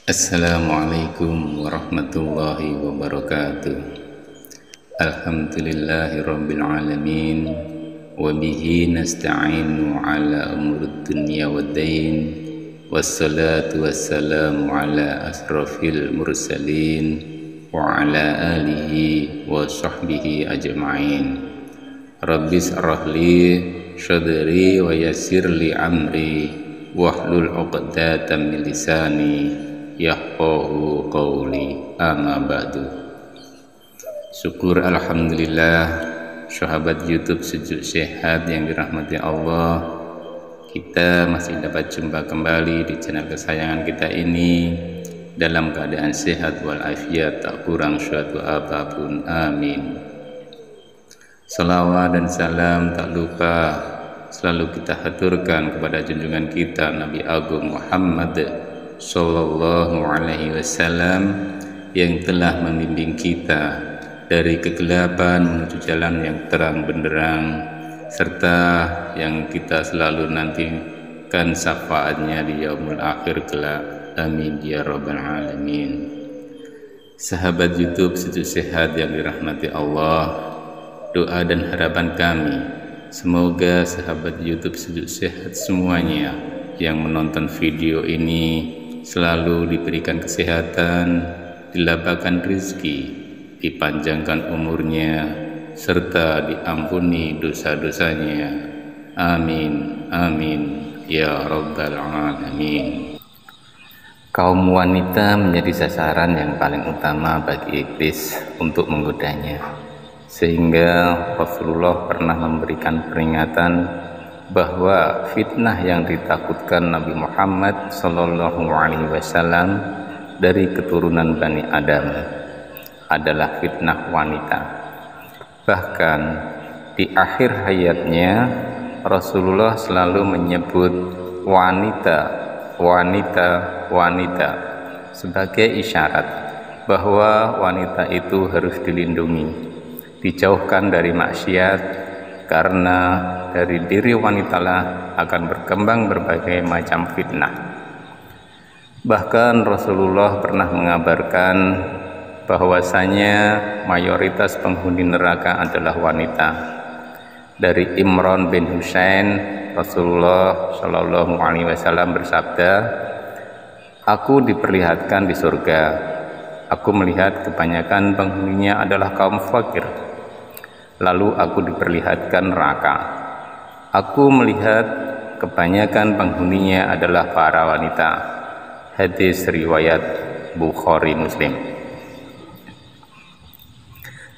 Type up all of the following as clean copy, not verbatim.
Assalamualaikum warahmatullahi wabarakatuh. Alhamdulillahi rabbil alamin, wa bihi nasta'inu ala umurud dunya waddin, wassalatu wassalamu ala asrafil mursalin wa ala alihi wa sahbihi ajma'in. Rabbis shrah sadri wa yassir li amri wahlul 'uqdatam min lisani yafqahu qawli, amma ba'du. Syukur alhamdulillah, sahabat YouTube Sejuk Sehat yang dirahmati Allah, kita masih dapat jumpa kembali di channel kesayangan kita ini dalam keadaan sehat walafiat, tak kurang suatu apapun. Amin. Salawat dan salam tak lupa selalu kita haturkan kepada junjungan kita Nabi Agung Muhammad Sallallahu Alaihi Wasallam yang telah membimbing kita dari kegelapan menuju jalan yang terang benderang, serta yang kita selalu nantikan syafaatnya di yaumul akhir kelak. Amin ya rabbal alamin. Sahabat YouTube Sejuk Sehat yang dirahmati Allah, doa dan harapan kami semoga sahabat YouTube Sejuk Sehat semuanya yang menonton video ini selalu diberikan kesehatan, dilapangkan rezeki, dipanjangkan umurnya, serta diampuni dosa-dosanya. Amin, amin, ya rabbal alamin. Kaum wanita menjadi sasaran yang paling utama bagi iblis untuk menggodanya, sehingga Rasulullah pernah memberikan peringatan bahwa fitnah yang ditakutkan Nabi Muhammad Sallallahu Alaihi Wasallam dari keturunan Bani Adam adalah fitnah wanita. Bahkan di akhir hayatnya Rasulullah selalu menyebut wanita, wanita, wanita sebagai isyarat bahwa wanita itu harus dilindungi, dijauhkan dari maksiat, karena dari diri wanitalah akan berkembang berbagai macam fitnah. Bahkan Rasulullah pernah mengabarkan bahwasanya mayoritas penghuni neraka adalah wanita. Dari Imran bin Husain, Rasulullah Shallallahu Alaihi Wasallam bersabda, "Aku diperlihatkan di surga. Aku melihat kebanyakan penghuninya adalah kaum fakir. Lalu aku diperlihatkan neraka. Aku melihat kebanyakan penghuninya adalah para wanita." Hadis riwayat Bukhari Muslim.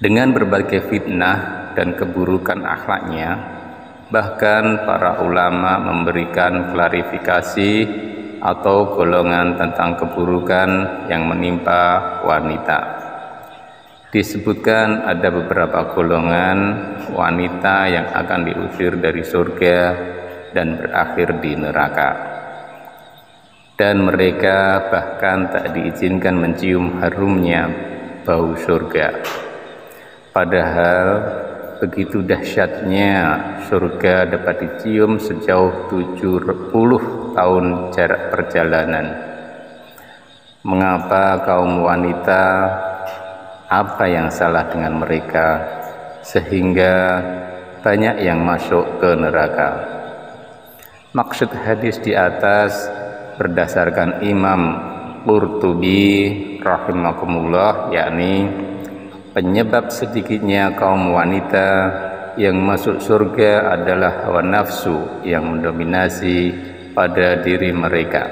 Dengan berbagai fitnah dan keburukan akhlaknya, bahkan para ulama memberikan klarifikasi atau golongan tentang keburukan yang menimpa wanita. Disebutkan ada beberapa golongan wanita yang akan diusir dari surga dan berakhir di neraka, dan mereka bahkan tak diizinkan mencium harumnya bau surga. Padahal begitu dahsyatnya surga dapat dicium sejauh 70 tahun jarak perjalanan. Mengapa kaum wanita, apa yang salah dengan mereka sehingga banyak yang masuk ke neraka? Maksud hadis di atas berdasarkan Imam Qurtubi rahimakumullah, yakni penyebab sedikitnya kaum wanita yang masuk surga adalah hawa nafsu yang mendominasi pada diri mereka.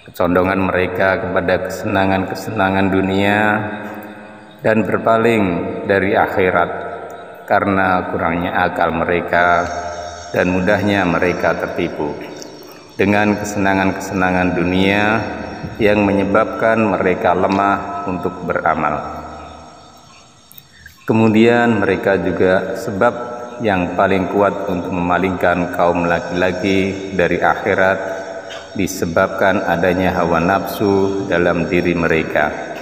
Kecondongan mereka kepada kesenangan-kesenangan dunia dan berpaling dari akhirat karena kurangnya akal mereka dan mudahnya mereka tertipu dengan kesenangan-kesenangan dunia yang menyebabkan mereka lemah untuk beramal. Kemudian mereka juga sebab yang paling kuat untuk memalingkan kaum laki-laki dari akhirat disebabkan adanya hawa nafsu dalam diri mereka.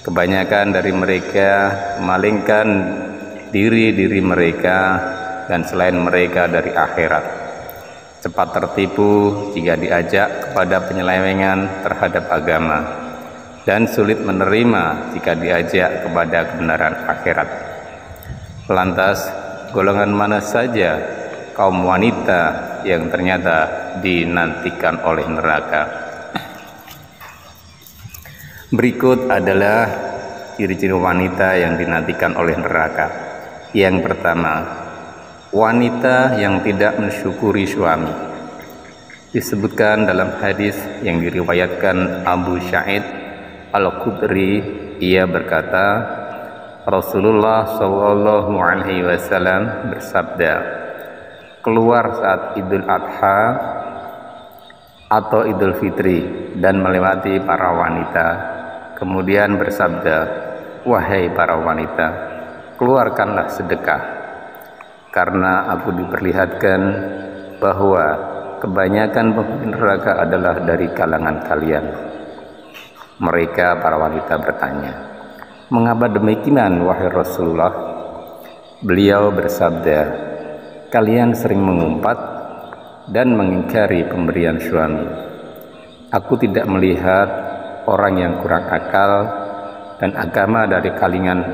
Kebanyakan dari mereka memalingkan diri mereka dan selain mereka dari akhirat. cepat tertipu jika diajak kepada penyelewengan terhadap agama, dan sulit menerima jika diajak kepada kebenaran akhirat. Lantas, golongan mana saja kaum wanita yang ternyata dinantikan oleh neraka? Berikut adalah ciri-ciri wanita yang dinantikan oleh neraka. Yang pertama, wanita yang tidak mensyukuri suami. Disebutkan dalam hadis yang diriwayatkan Abu Sa'id Al-Khudri, ia berkata, Rasulullah Shallallahu Alaihi Wasallam bersabda, keluar saat Idul Adha atau Idul Fitri dan melewati para wanita, kemudian bersabda, wahai para wanita, keluarkanlah sedekah, karena aku diperlihatkan bahwa kebanyakan penghuni neraka adalah dari kalangan kalian. Mereka para wanita bertanya, mengapa demikian wahai Rasulullah? Beliau bersabda, kalian sering mengumpat dan mengingkari pemberian suami. Aku tidak melihat orang yang kurang akal dan agama dari kalangan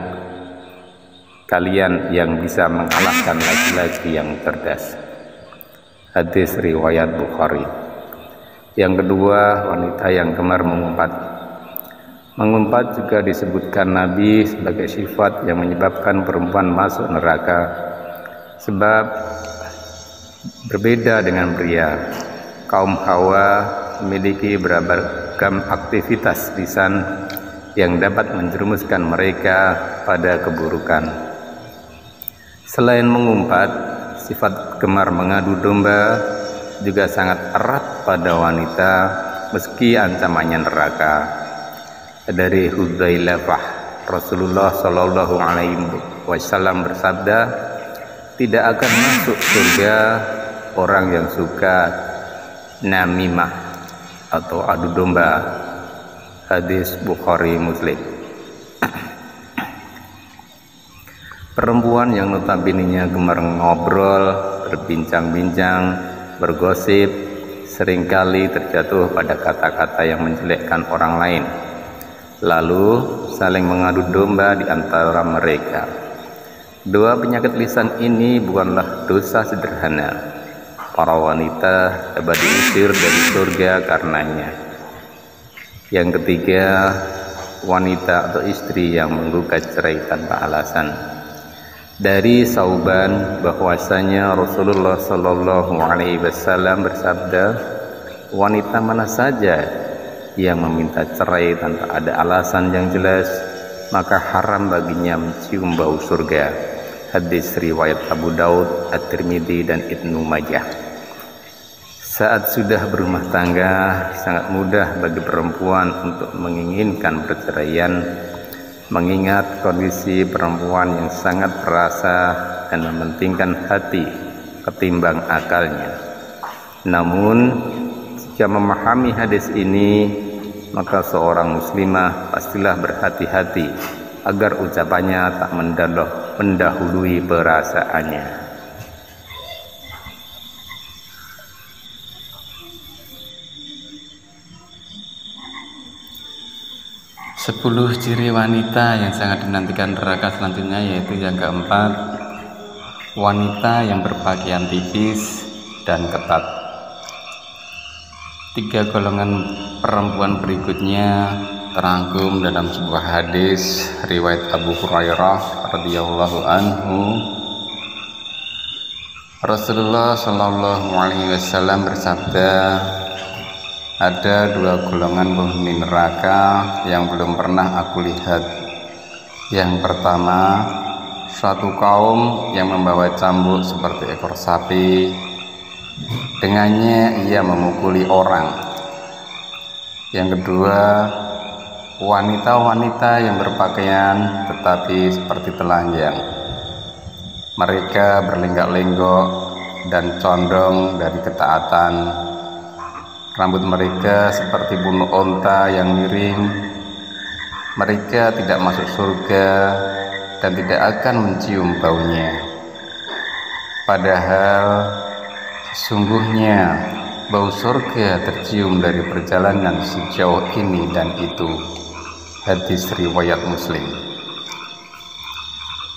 kalian yang bisa mengalahkan laki-laki yang cerdas. Hadis riwayat Bukhari. Yang kedua, wanita yang gemar mengumpat. Mengumpat juga disebutkan Nabi sebagai sifat yang menyebabkan perempuan masuk neraka, sebab berbeda dengan pria. Kaum Hawa memiliki beragam aktivitas lisan yang dapat menjerumuskan mereka pada keburukan. Selain mengumpat, sifat gemar mengadu domba juga sangat erat pada wanita, meski ancamannya neraka. Dari Hudzaifah, Rasulullah Shallallahu Alaihi Wasallam bersabda, tidak akan masuk surga orang yang suka namimah atau adu domba. Hadis Bukhari Muslim. Perempuan yang notabene-nya gemar ngobrol, berbincang-bincang, bergosip, seringkali terjatuh pada kata-kata yang menjelekkan orang lain, lalu saling mengadu domba di antara mereka. Dua penyakit lisan ini bukanlah dosa sederhana. Para wanita dapat diusir dari surga karenanya. Yang ketiga, wanita atau istri yang menggugat cerai tanpa alasan. Dari Sauban bahwasanya Rasulullah Shallallahu Alaihi Wasallam bersabda, wanita mana saja yang meminta cerai tanpa ada alasan yang jelas, maka haram baginya mencium bau surga. Hadis riwayat Abu Daud, At-Tirmidzi dan Ibnu Majah. Saat sudah berumah tangga, sangat mudah bagi perempuan untuk menginginkan perceraian, mengingat kondisi perempuan yang sangat perasa dan mementingkan hati ketimbang akalnya. Namun, jika memahami hadis ini, maka seorang muslimah pastilah berhati-hati agar ucapannya tak mendahului perasaannya. 10 ciri wanita yang sangat dinantikan neraka selanjutnya, yaitu yang keempat, wanita yang berpakaian tipis dan ketat. 3 golongan perempuan berikutnya terangkum dalam sebuah hadis riwayat Abu Hurairah radhiyallahu anhu. Rasulullah Shallallahu Alaihi Wasallam bersabda, ada 2 golongan penghuni neraka yang belum pernah aku lihat. Yang pertama, suatu kaum yang membawa cambuk seperti ekor sapi, dengannya ia memukuli orang. Yang kedua, wanita-wanita yang berpakaian tetapi seperti telanjang. Mereka berlenggak-lenggok dan condong dari ketaatan. Rambut mereka seperti bulu onta yang miring. Mereka tidak masuk surga dan tidak akan mencium baunya. Padahal Sesungguhnya bau surga tercium dari perjalanan sejauh ini dan itu. Hadis riwayat Muslim.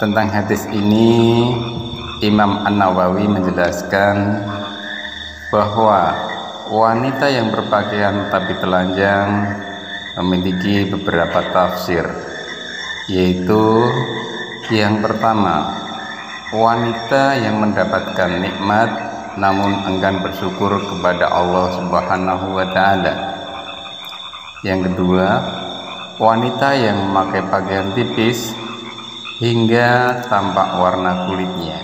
Tentang hadis ini, Imam An-Nawawi menjelaskan bahwa wanita yang berpakaian tapi telanjang memiliki beberapa tafsir, yaitu yang pertama, wanita yang mendapatkan nikmat namun enggan bersyukur kepada Allah Subhanahu wa Ta'ala. Yang kedua, wanita yang memakai pakaian tipis hingga tampak warna kulitnya.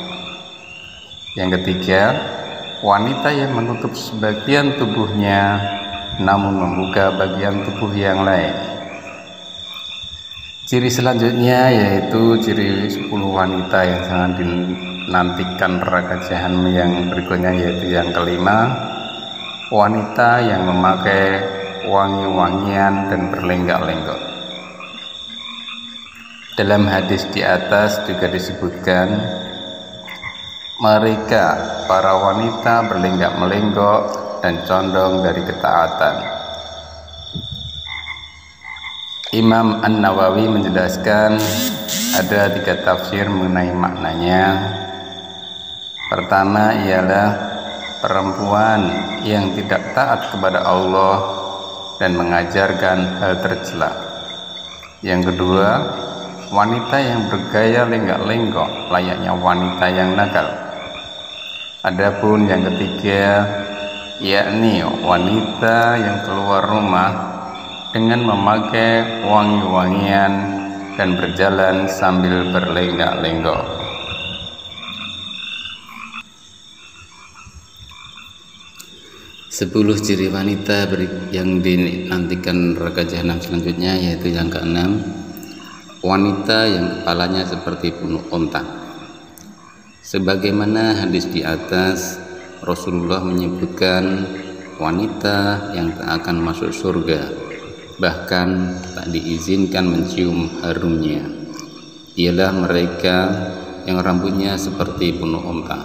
Yang ketiga, wanita yang menutup sebagian tubuhnya namun membuka bagian tubuh yang lain. Ciri selanjutnya yaitu ciri 10 wanita yang sangat dinantikan neraka jahanam yang berikutnya, yaitu yang kelima, wanita yang memakai wangi-wangian dan berlenggak-lenggok. Dalam hadis di atas juga disebutkan mereka para wanita berlenggak-melenggok dan condong dari ketaatan. Imam An-Nawawi menjelaskan ada 3 tafsir mengenai maknanya. Pertama ialah perempuan yang tidak taat kepada Allah dan mengajarkan hal tercela. Yang kedua, wanita yang bergaya lenggak-lenggok layaknya wanita yang nakal. Adapun yang ketiga, yakni wanita yang keluar rumah dengan memakai wangi-wangian dan berjalan sambil berlenggak-lenggok. Sepuluh ciri wanita yang dinantikan neraka jahanam selanjutnya, yaitu yang keenam, wanita yang kepalanya seperti punuk onta. Sebagaimana hadis di atas, Rasulullah menyebutkan wanita yang tak akan masuk surga, bahkan tak diizinkan mencium harumnya, ialah mereka yang rambutnya seperti punuk onta.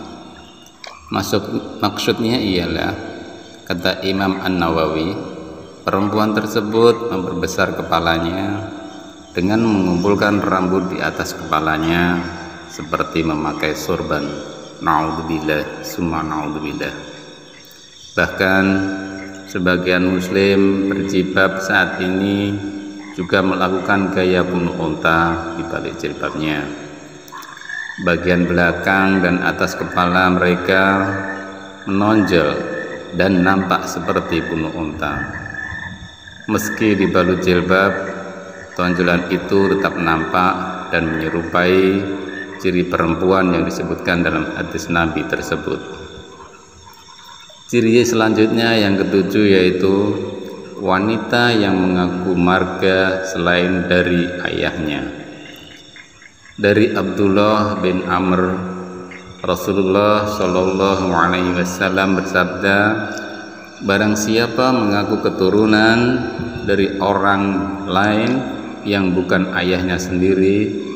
Maksudnya ialah, kata Imam An-Nawawi, perempuan tersebut memperbesar kepalanya dengan mengumpulkan rambut di atas kepalanya seperti memakai sorban. Na'udzubillah, summa na'udzubillah. Bahkan sebagian muslim berjilbab saat ini juga melakukan gaya punuk onta di balik jilbabnya. Bagian belakang dan atas kepala mereka menonjol dan nampak seperti punuk onta. Meski dibalut jilbab, tonjolan itu tetap nampak dan menyerupai ciri perempuan yang disebutkan dalam hadis Nabi tersebut. Ciri selanjutnya yang ketujuh yaitu wanita yang mengaku marga selain dari ayahnya. Dari Abdullah bin Amr, Rasulullah Shallallahu Alaihi Wasallam bersabda, barang siapa mengaku keturunan dari orang lain yang bukan ayahnya sendiri,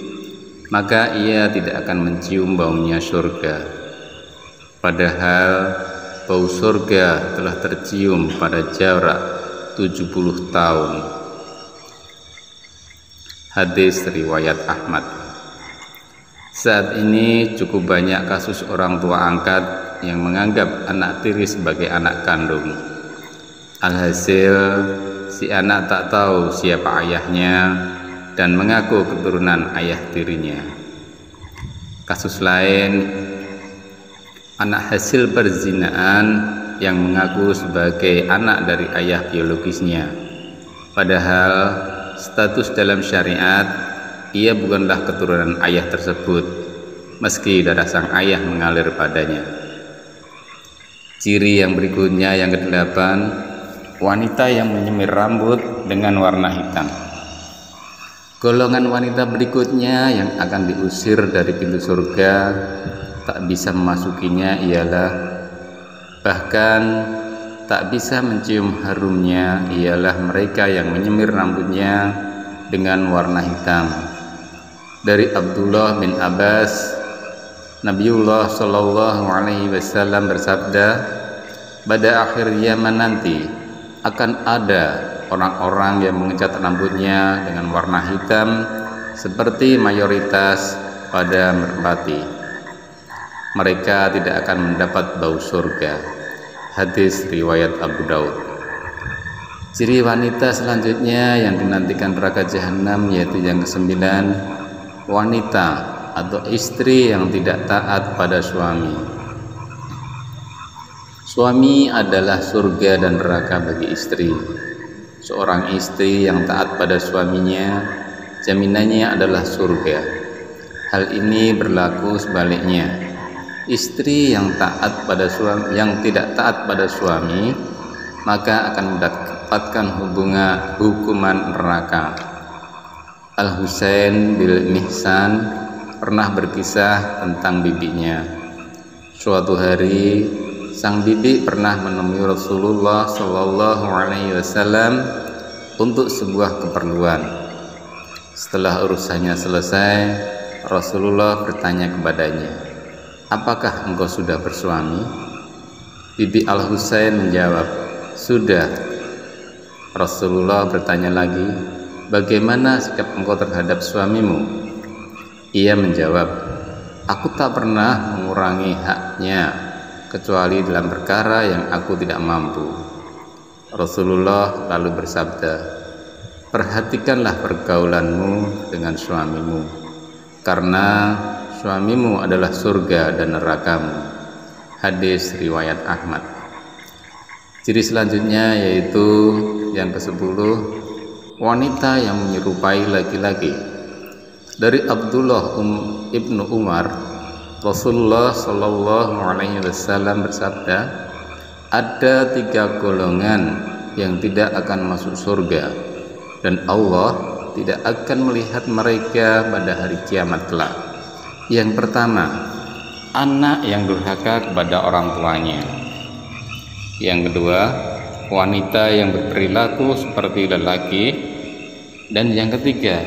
maka ia tidak akan mencium baunya surga, padahal bau surga telah tercium pada jarak 70 tahun. Hadis riwayat Ahmad. Saat ini cukup banyak kasus orang tua angkat yang menganggap anak tiri sebagai anak kandung. Alhasil, si anak tak tahu siapa ayahnya dan mengaku keturunan ayah tirinya. Kasus lain, anak hasil perzinaan yang mengaku sebagai anak dari ayah biologisnya, padahal status dalam syariat ia bukanlah keturunan ayah tersebut, meski darah sang ayah mengalir padanya. Ciri yang berikutnya yang ke-8, wanita yang menyemir rambut dengan warna hitam. Golongan wanita berikutnya yang akan diusir dari pintu surga, tak bisa memasukinya ialah, bahkan tak bisa mencium harumnya ialah mereka yang menyemir rambutnya dengan warna hitam. Dari Abdullah bin Abbas, Nabiullah Shallallahu Alaihi Wasallam bersabda, pada akhir zaman nanti akan ada orang-orang yang mengecat rambutnya dengan warna hitam seperti mayoritas pada merpati. Mereka tidak akan mendapat bau surga. Hadis riwayat Abu Daud. Ciri wanita selanjutnya yang dinantikan neraka jahanam yaitu yang kesembilan, wanita atau istri yang tidak taat pada suami. Suami adalah surga dan neraka bagi istri. Seorang istri yang taat pada suaminya, jaminannya adalah surga. Hal ini berlaku sebaliknya. Istri yang tidak taat pada suami, maka akan mendapatkan hukuman neraka. Al-Husain bil Mihsan pernah berkisah tentang bibinya. Suatu hari sang bibi pernah menemui Rasulullah Shallallahu Alaihi Wasallam untuk sebuah keperluan. Setelah urusannya selesai, Rasulullah bertanya kepadanya, apakah engkau sudah bersuami? Bibi Al-Husain menjawab, sudah. Rasulullah bertanya lagi, bagaimana sikap engkau terhadap suamimu? Ia menjawab, aku tak pernah mengurangi haknya kecuali dalam perkara yang aku tidak mampu. Rasulullah lalu bersabda, perhatikanlah pergaulanmu dengan suamimu, karena suamimu adalah surga dan nerakamu. Hadis riwayat Ahmad. Ciri selanjutnya yaitu yang ke-10, wanita yang menyerupai laki-laki. Dari Abdullah ibnu Umar, Rasulullah Shallallahu Alaihi Wasallam bersabda, ada 3 golongan yang tidak akan masuk surga dan Allah tidak akan melihat mereka pada hari kiamat kelak. Yang pertama, anak yang durhaka kepada orang tuanya. Yang kedua, wanita yang berperilaku seperti lelaki. Dan yang ketiga,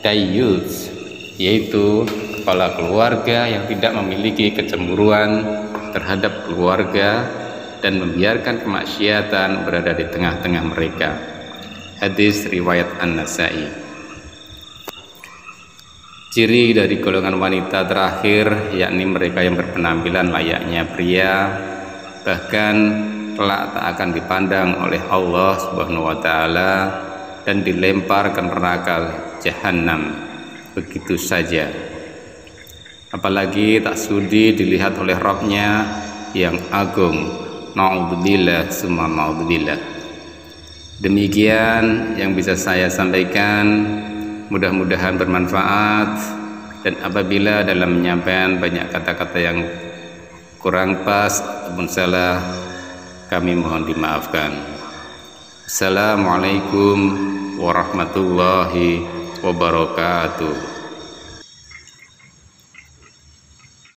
dayyus, yaitu kepala keluarga yang tidak memiliki kecemburuan terhadap keluarga dan membiarkan kemaksiatan berada di tengah-tengah mereka. Hadis riwayat An-Nasai. Ciri dari golongan wanita terakhir yakni mereka yang berpenampilan layaknya pria, bahkan kelak tak akan dipandang oleh Allah Subhanahu wa taala dan dilempar ke neraka jahanam begitu saja. Apalagi tak sudi dilihat oleh Rabb-Nya yang agung. Na'udzubillah summa na'udzubillah. Demikian yang bisa saya sampaikan, mudah-mudahan bermanfaat, dan apabila dalam menyampaikan banyak kata-kata yang kurang pas ataupun salah, kami mohon dimaafkan. Assalamualaikum warahmatullahi wabarakatuh.